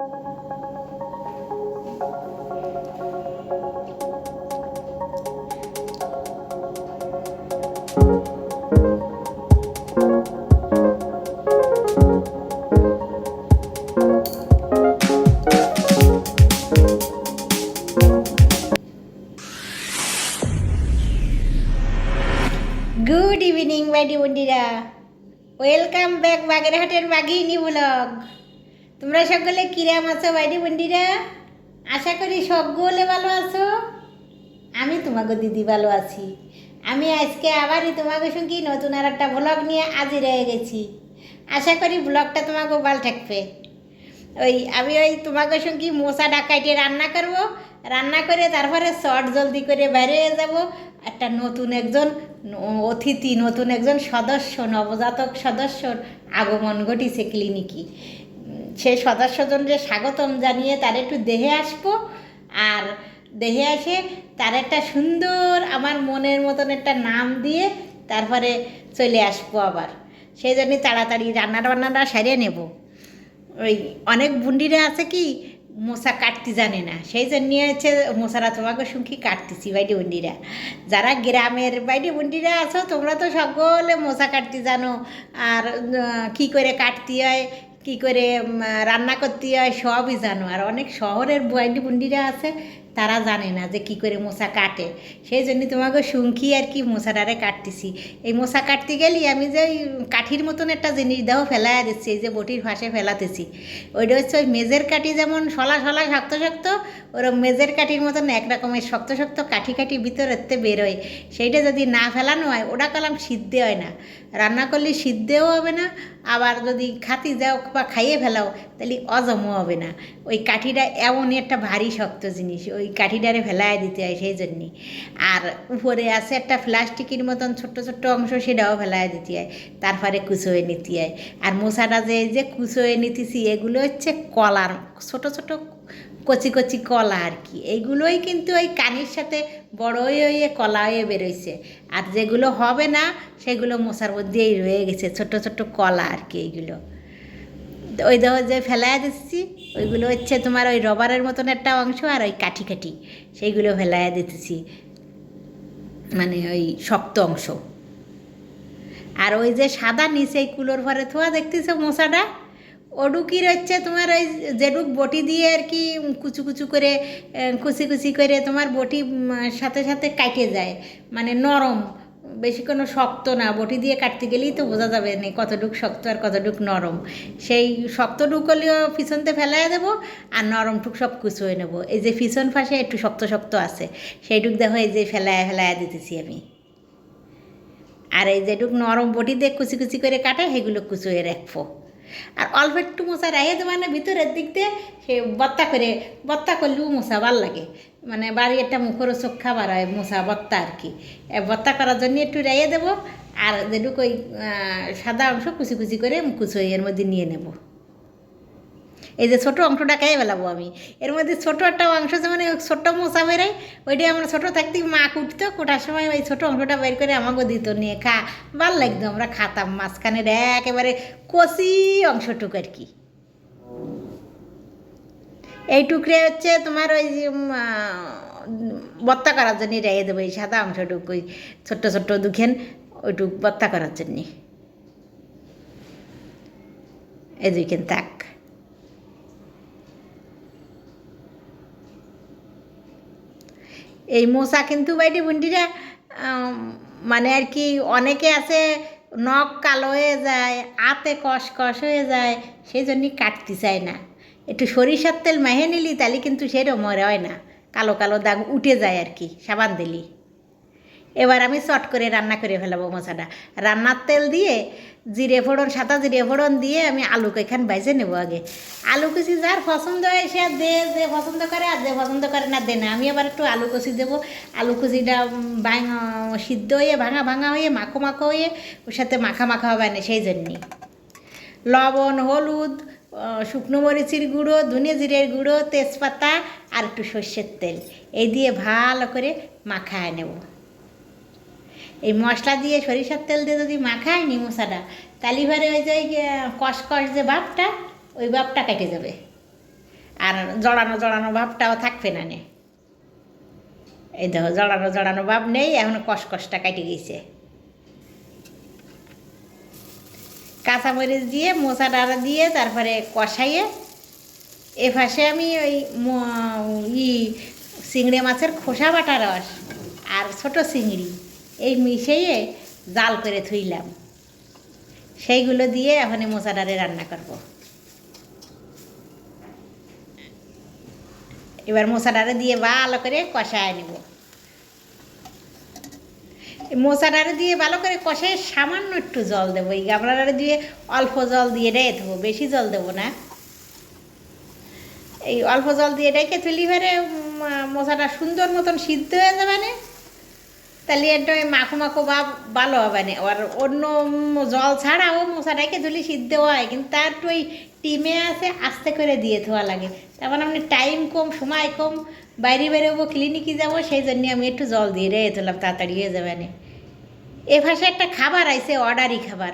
Good evening বাইডি বন্ডিরা, welcome back বাগেরহাটের বাঘিনী blog. তোমরা সকলে কিরাম আছো বাইডি বন্ডিরা? আশা করি সকলে ভালো আছো। আমি তোমাকে দিদি ভালো আছি। আমি আজকে আবারই তোমাকে সঙ্গে নতুন আর একটা ব্লগ নিয়ে হাজির হয়ে গেছি। আশা করি ব্লগটা তোমাকে ভালো থাকবে। আমি তোমাকে সঙ্গে মশা ডাকাইটে রান্না করব, রান্না করে তারপরে শর্ট জলদি করে বাইরে হয়ে যাব। একটা নতুন একজন অতিথি, নতুন একজন সদস্য, নবজাতক সদস্যর আগমন ঘটিছে ক্লিনিকে। সেই সদস্যজনকে স্বাগতম জানিয়ে তার একটু দেহে আসবো, আর দেহে আসে তার একটা সুন্দর আমার মনের মতন একটা নাম দিয়ে তারপরে চলে আসবো আবার। সেই জন্যই তাড়াতাড়ি রান্নাটা সারিয়ে নেব। অনেক বুন্ডিরা আছে কি মশা কাটতে জানে না, সেই জন্য হচ্ছে মশারা তোমাকে সঙ্গে কাটতেছি বাইডি বন্ডিরা। যারা গ্রামের বাইডি বন্ডিরা আছো তোমরা তো সকলে মশা কাটতে জানো, আর কি করে কাটতে হয়, কি করে রান্না করতে হয় সবই জানো। আর অনেক শহরের বাইডি বন্ডিরা আছে তারা জানে না যে কি করে মশা কাটে। সেই জন্য তোমাকে শুনকি আর কি মশাটারে কাটতেছি। এই মশা কাটতে গেলে আমি যে ওই কাঠির মতন একটা জিনিস দেহ ফেলাইয়া দিচ্ছি, এই যে বটির ফাঁসে ফেলাতেছি। ওইটা হচ্ছে ওই মেজের কাঠি, যেমন শলা শক্ত শক্ত, ওরকম মেজের কাঠির মতন এক রকমের শক্ত শক্ত কাঠি ভিতরেতে বেরোয়। সেইটা যদি না ফেলানো হয় ওটা কলাম সিদ্ধে হয় না, রান্না করলে সিদ্ধেও হবে না, আবার যদি খাতি যাও বা খাইয়ে ফেলাও তাহলে অজমও হবে না। ওই কাঠিটা এমনই একটা ভারী শক্ত জিনিস, ওই কাঠিটারে ফেলাই দিতে হয় সেই জন্যে। আর উপরে আছে একটা প্লাস্টিকের মতন ছোট্ট ছোট্ট অংশ, সেটাও ফেলাই দিতে হয়, তারপরে কুচোয়ে নিতে হয়। আর মশাটা যে কুচোয়ে নিতেছি এগুলো হচ্ছে কলার ছোট ছোট কচি কচি কলা আর কি। এইগুলোই কিন্তু ওই কানির সাথে বড় হয়ে কলা হয়ে বেরোইছে। আর যেগুলো হবে না সেগুলো মশার মধ্যেই রয়ে গেছে ছোট্ট ছোট্ট কলা আর কি। এইগুলো ওই দেখো যে ফেলাই দিচ্ছি, ওইগুলো হচ্ছে তোমার ওই রবারের মতন একটা অংশ, আর ওই কাঠি সেইগুলো ফেলাই দিতেছি, মানে ওই শক্ত অংশ। আর ওই যে সাদা নিচে এই কুলোর ভরে থোয়া দেখতেছো মশাটা, ওডুকির হচ্ছে তোমার ওই যেটুক বটি দিয়ে আর কি কুচু করে কুচি করে তোমার বটি সাথে সাথে কাটে যায়, মানে নরম, বেশি কোনো শক্ত না। বটি দিয়ে কাটতে গেলেই তো বোঝা যাবে না কতটুক শক্ত আর কতটুক নরম। সেই শক্তটুক হলেও পিছনতে ফেলাই দেবো, আর নরমটুক সব কুচুয়ে নেবো। এই যে পিছন পাশে একটু শক্ত আছে সেইটুক দেখো এই যে ফেলায়া দিতেছি আমি। আর এই যেটুক নরম বটি দিয়ে কুচি করে কাটে সেগুলো কুচুয়ে রাখবো। আর অল্প একটু মশা রাইয়ে দেওয়া না ভিতরের দিক দিয়ে, সে বত্তা করলেও মশা ভাল লাগে, মানে বাড়ি একটা মুখরও চোখ খাবার হয় মশা বত্তা আর কি। বত্তা করার জন্য একটু রাইয়ে দেবো, আর যেটুকু ওই সাদা অংশ কুচি করে কুচুয়ে এর মধ্যে নিয়ে নেব। এই যে ছোটো অংশটা খেয়ে ফেলাবো আমি। এর মধ্যে ছোটো একটা অংশ যেমন ছোট্ট মশা বেরোয়, ওইটাই আমরা ছোটো থাকতে মা কুটতো, কোটার সময় ওই ছোটো অংশটা বের করে আমাকেও দিত, নিয়ে খা, ভাল লাগতো, আমরা খাতাম। মাঝখানের একেবারে কচি অংশটুকু আর কি। এই টুকরে হচ্ছে তোমার ওই বত্তা করার জন্যে রেখে দেবো, এই সাদা অংশটুকু ওই ছোট্ট দুখেন ওইটুক বত্তা করার জন্যে। এই দুইখান থাক। এই মশা কিন্তু বাইটি বুন্ডিরা মানে আর কি অনেকে আছে নখ কালো হয়ে যায়, আতে কষ হয়ে যায়, সেই জন্যই কাটতে চায় না। একটু সরিষার তেল মেহে নিলি তাহলে কিন্তু সেরকম হয় না, কালো দাগ উঠে যায় আর কি সাবান দিলি। এবার আমি চট করে রান্না করে ফেলাবো মশাটা। রান্নার তেল দিয়ে সাদা জিরে ফোড়ন দিয়ে আমি আলুকে এখানে ভেজে নেবো আগে। আলু কুচি যার পছন্দ হয় সে দে, যে পছন্দ করে, আর যে পছন্দ করে না দে না। আমি আবার একটু আলু কুচি দেবো। আলু কুচিটা সিদ্ধ হয়ে ভাঙা হয়ে মাখো হয়ে ওর সাথে মাখা হবে না, সেই জন্যে লবণ, হলুদ, শুকনো মরিচের গুঁড়ো, ধনে জিরের গুঁড়ো, তেজপাতা আর একটু সর্ষের তেল, এই দিয়ে ভালো করে মাখায় নেব। এই মশলা দিয়ে সরিষার তেল দিয়ে যদি মাখায় নি মশাটা, তাহলে এবারে ওই যে কষ যে ভাবটা, ওই ভাবটা কেটে যাবে। আর জড়ানো জড়ানো ভাবটাও থাকবে না নে। এই দেখো জড়ানো জড়ানো ভাব নেই, এখন কষকষটা কেটে গেছে। কাঁচামরিচ দিয়ে মোচা ডাঁড়া দিয়ে তারপরে কষাইয়ে এ পাশে আমি ওই চিংড়ি মাছের খোসা বাটা রস আর ছোট চিংড়ি এই মিশিয়ে জাল করে থুইলাম, সেইগুলো দিয়ে এখন মোচা ডাঁড়ে রান্না করব। এবার মোচা ডাঁড়ে দিয়ে ভালো করে কষায় নেব। মোচা ডাঁড়ে দিয়ে ভালো করে কষায় সামান্য একটু জল দেবো, এই গামলা ডাঁড়ে দিয়ে অল্প জল দিয়ে রেখে দেবো, বেশি জল দেবো না। এই অল্প জল দিয়ে রেখে তুলি ভরে মোচাটা সুন্দর মতন সিদ্ধ হয়ে যাবে না, তাহলে একটা ওই মাখো মাখো ভাব ভালো হবে না। আর অন্য জল ছাড়াও মোচা রেখে ধুলি সিদ্ধ হয়, কিন্তু তার একটু ওই টিমে আছে আস্তে করে দিয়ে ধোয়া লাগে। তারপর আপনি টাইম কম, সময় কম, বাইরে বেরোবো, ক্লিনিকে যাবো, সেই জন্য আমি একটু জল দিয়ে রেখে দিলাম, তাড়াতাড়ি হয়ে যাবে না। এ ভাষায় একটা খাবার আইছে, অর্ডারই খাবার,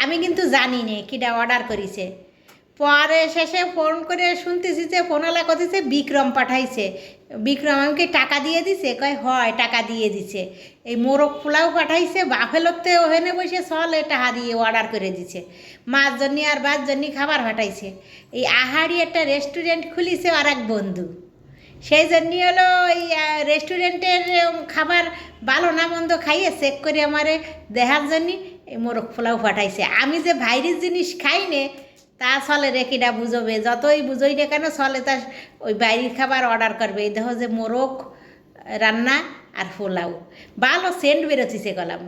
আমি কিন্তু জানি না কিটা অর্ডার করেছে। পরে শেষে ফোন করে শুনতেছি যে ফোনওয়ালা কথাছে বিক্রম পাঠাইছে। বিক্রম আমাকে টাকা দিয়ে দিছে, কয় হয় টাকা দিয়ে দিছে। এই মোরগ পোলাও পাঠাইছে, বাফেলোতে ওখানে বসে চলে টাকা দিয়ে অর্ডার করে দিছে। মাছ জন্যি আর বাস জন্যি খাবার পাঠাইছে। এই আহারি একটা রেস্টুরেন্ট খুলিছে আর এক বন্ধু, সেই জন্যই হলো এই রেস্টুরেন্টের খাবার ভালো না মন্দ খাইয়ে চেক করে আমারে দেখার জন্যই এই মোরগ পোলাও পাঠাইছে। আমি যে ভাইরিস জিনিস খাই নে তা চলে রে, কিটা বুঝবে, যতই বুঝই না কেন চলে তা ওই বাইরের খাবার অর্ডার করবে। এই দেখো যে মোরগ রান্না আর পোলাও, ভালো সেন্ট বেরোতিছে গলাম।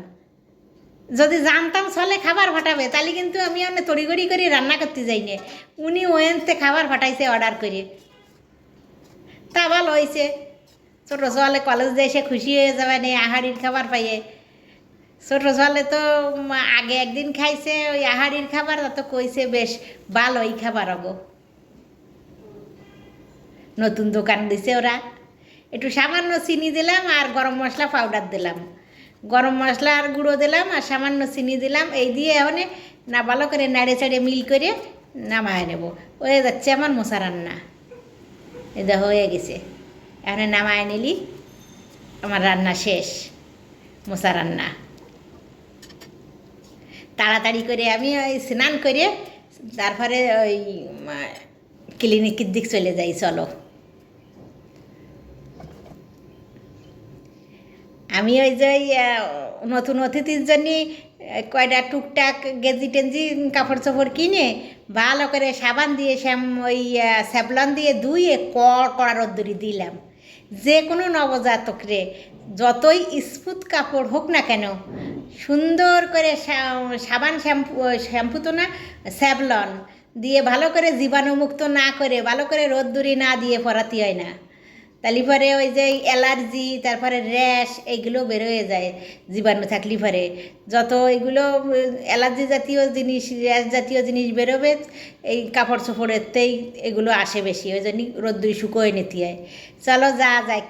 যদি জানতাম চলে খাবার ফাটাবে, তাহলে কিন্তু আমি অনেক তড়িগড়ি করে রান্না করতে যাই না। উনি ওয়েনতে খাবার ফাটাইছে অর্ডার করে, তা ভালো হয়েছে। ছোটো ছোয়ালে কলেজ দিয়ে এসে খুশি হয়ে যাবে না আহারির খাবার পাইয়ে। ছোটো ছোয়ালে তো আগে একদিন খাইছে ওই আহারির খাবার, তো কইছে বেশ ভালোই খাবার হবো। নতুন দোকান দিছে ওরা। একটু সামান্য চিনি দিলাম আর গরম মশলা পাউডার দিলাম, গরম মশলা আর গুঁড়ো দিলাম আর সামান্য চিনি দিলাম। এই দিয়ে এখন না ভালো করে নাড়ে চাড়ে মিল করে নামায় নেব। হয়ে যাচ্ছে আমার মোচা রান্না। এই দেখো হয়ে গেছে, এখন নামায় নিলি আমার রান্না শেষ, মোচা রান্না। তাড়াতাড়ি করে আমি ওই স্নান করে তারপরে ওই ক্লিনিকের দিক চলে যাই। চলো, আমি ওই যে নতুন অতিথির জন্য কয়টা টুকটাক গেঞ্জি টেঞ্জি কাপড় চোপড় কিনে ভালো করে সাবান দিয়ে ওই স্যাভলন দিয়ে ধুয়ে কড়া রোদ্দুরি দিলাম। যে কোনো নবজাতকরে যতই স্মুথ কাপড় হোক না কেন, সুন্দর করে সাবান শ্যাম্পু তো না, স্যাভলন দিয়ে ভালো করে জীবাণুমুক্ত না করে ভালো করে রোদ্দুরি না দিয়ে পরাতে হয় না। তাহলে পরে ওই যে অ্যালার্জি, তারপরে র্যাশ, এইগুলো বেরোয় যায় জীবাণু থাকলে পরে। যত এইগুলো অ্যালার্জি জাতীয় জিনিস, র্যাশ জাতীয় জিনিস বেরোবে এই কাপড় চোপড়েরতেই এগুলো আসে বেশি, ওই জন্যই রোদ্দুরি শুকোয় নিতে হয়। চলো যা যাক,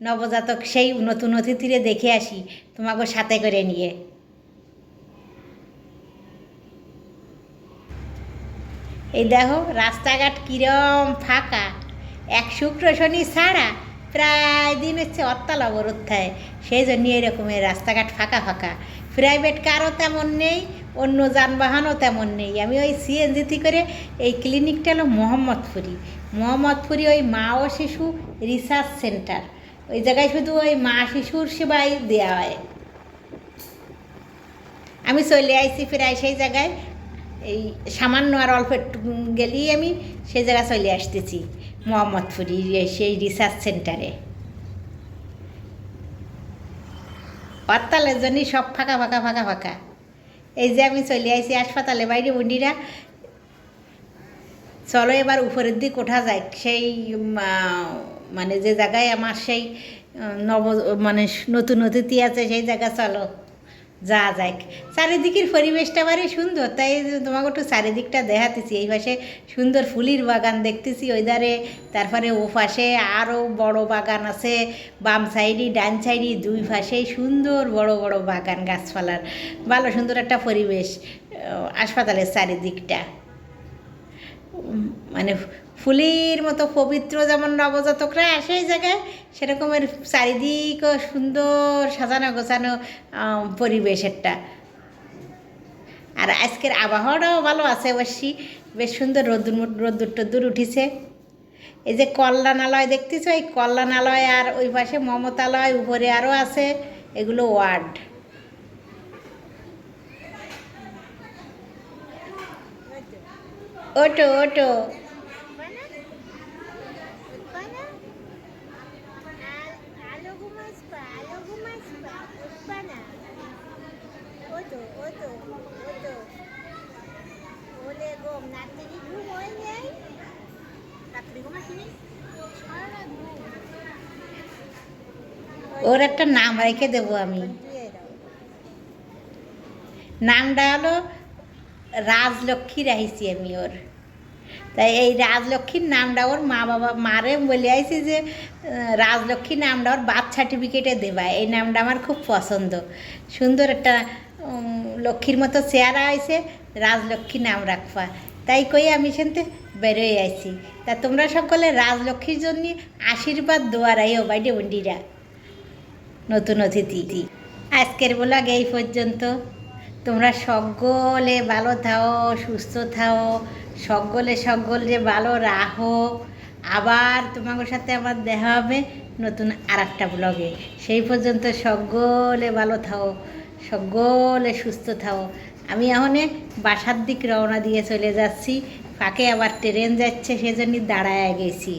নবজাতক সেই নতুন অতিথিরে দেখে আসি তোমাকে সাথে করে নিয়ে। এই দেখো রাস্তাঘাট কিরম ফাঁকা, এক শুক্র শনি ছাড়া প্রায় দিন হচ্ছে হরতাল অবরোধ থাকে, সেই জন্য এরকমের রাস্তাঘাট ফাঁকা ফাঁকা। প্রাইভেট কারও তেমন নেই, অন্য যানবাহনও তেমন নেই। আমি ওই সিএনজিতে করে, এই ক্লিনিকটা হলো মোহাম্মদপুরি ওই মা ও শিশু রিসার্চ সেন্টার, ওই জায়গায় শুধু ওই মা শিশুর সেবাই দেওয়া হয়। আমি চলে আইছি প্রায় সেই জায়গায়, এই সামান্য আর অল্প একটু গেলেই আমি সেই জায়গায় চলে আসতেছি মোহাম্মদপুরি সেই রিসার্চ সেন্টারে। হরতালের জন্যই সব ফাঁকা ফাঁকা ফাঁকা ফাঁকা। এই যে আমি চলে আইছি হাসপাতালে বাইরে বন্ডিরা। চলো এবার উপরের দিক ওঠা যায়, সেই মানে যে জায়গায় আমার সেই মানে নতুন অতিথি আছে সেই জায়গা চলো যা যাক। চারিদিকের পরিবেশটা বাড়ি সুন্দর, তাই তোমাকে একটু চারিদিকটা দেখাতেছি। এই পাশে সুন্দর ফুলির বাগান দেখতেছি ওই ধারে, তারপরে ও পাশে আরও বড় বাগান আছে, বাম সাইডে ডান সাইডে দুই পাশেই সুন্দর বড় বড় বাগান গাছপালার, ভালো সুন্দর একটা পরিবেশ হাসপাতালের চারিদিকটা। মানে ফুলের মতো পবিত্র, যেমন নবজাতকরা আসে এই জায়গায়, সেরকমের চারিদিকও সুন্দর সাজানো গোছানো পরিবেশ একটা। আর আজকের আবহাওয়াটাও ভালো আছে অবশ্যই, বেশ সুন্দর রোদ্দুর টদ্দুর উঠিছে। এই যে কল্যাণালয় দেখতেছো, এই কল্যাণালয় আর ওই পাশে মমতালয়, উপরে আরও আছে, এগুলো ওয়ার্ড। ওটো ওটো ওর একটা নাম রেখে দেবো আমি, নামটা হলো রাজলক্ষ্মী রাখিছি আমি ওর। তাই এই রাজলক্ষ্মীর নামটা ওর মা বাবা মারে বলে আইছি যে রাজলক্ষ্মী নামটা ওর বার্থ সার্টিফিকেটে দেবা। এই নামটা আমার খুব পছন্দ, সুন্দর একটা লক্ষ্মীর মতো চেহারা আইছে, রাজলক্ষ্মী নাম রাখবা। তাই কই আমি সেনতে বেরোয় আইছি। তা তোমরা সকলে রাজলক্ষ্মীর জন্য আশীর্বাদ দোয়ারাইও বাইডে বন্ডিরা, নতুন অতিথি। আজকের ব্লগ এই পর্যন্ত। তোমরা সকলে ভালো থাও, সুস্থ থাও, সকলে ভালো রাখো। আবার তোমাদের সাথে আমার দেখা হবে নতুন আর একটা ব্লগে। সেই পর্যন্ত সকলে ভালো থাও, সকলে সুস্থ থাও। আমি এখন বাসার দিক রওনা দিয়ে চলে যাচ্ছি, ফাঁকে আবার ট্রেন যাচ্ছে, সেজন্য দাঁড়ায় গেছি।